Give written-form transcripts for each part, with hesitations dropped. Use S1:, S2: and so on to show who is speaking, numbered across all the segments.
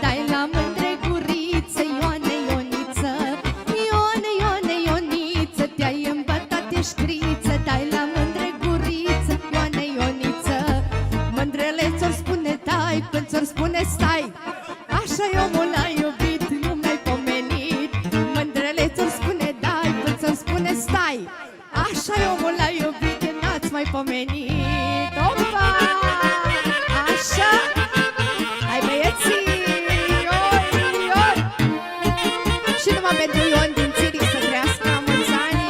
S1: Dai la mândre guriță, Ioane, Ioniță. Ioane, Ioane, Ioniță, te-ai îmbătat, ești criță. Dai la mândre guriță, Ioane, Ioniță. Mândrele ți-or spune dai, până ți-or spune stai. Așa-i omul l-ai iubit, nu mi-ai pomenit. Mândrele ți-or spune dai, până ți-or spune stai. Așa-i omul l-ai iubit, n-ați mai pomenit. Opa! Așa! Hai băieții! Pentru Ion din Țiric să trăiască mulți ani.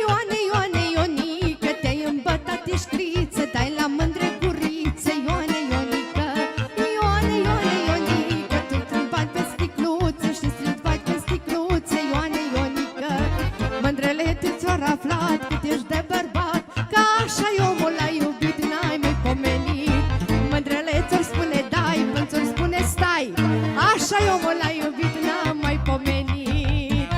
S1: Ioane, Ioane, Ionică, te-ai îmbătat, ești criță. Dai la mândre guriță, Ioane, Ionică. Ioane, Ioane, Ionică, tu când bagi pe sticluță și strici bagi pe sticluță, Ioane, Ionică. Mândrele ți-or aflat cât ești de bărbat, că așa-i omul l-ai iubit, n-ai mai pomenit. Mândrele ți-or spune dai, până ți-or spune stai. Așa-i omul l-ai iubit, n-am mai pomenit.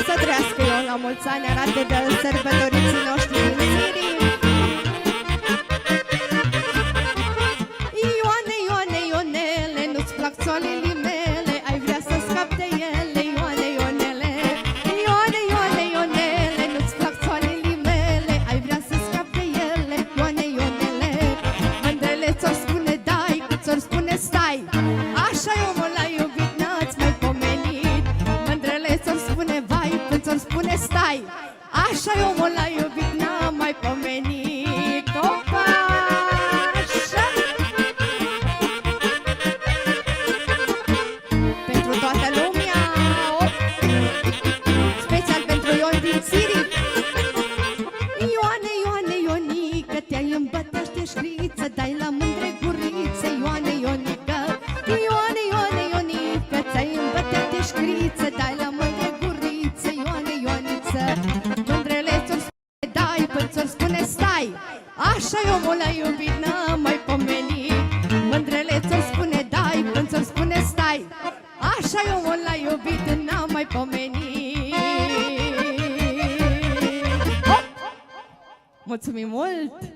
S1: Să trăiască Ion la mulți ani, arate de sărbătoriții noștri din Țiric. Ioane, Ioane, Ionele, nu-ți plac țoalele mele, ai vrea să scapi de ele, Ioane, Ionele. Ioane, Ioane, Ionele, nu-ți plac țoalele mele, ai vrea să scapi de ele, Ioane, Ionele. Ți-or spune dai, ți-or spune stai. Așa-i omul l-ai iubit, n-ați mai pomenit. Mândrele ți-or spune vai, până ți-or spune stai. Așa-i omul l-ai iubit, n-am mai pomenit. Opa! Așa! Pentru toată lumea, special pentru Ion din Țiric. Ioane, Ioane, Ionică, te-ai îmbătat, ești criță. Dai la mândre guriță, Ioane, Ionică. Ioane, Ioane, Ionică, ți-ai îmbătat, ești criță. Dai la mândre guriță, Ioane, Ioniță. Mândrele ți-or spune dai, până ți-or spune stai. Așa-i omul l-ai iubit, n-am mai pomenit. Mândrele ți-or spune dai, până ți-or spune stai. Așa-i omul l-ai iubit, n-am mai pomenit. Mulțumim mult!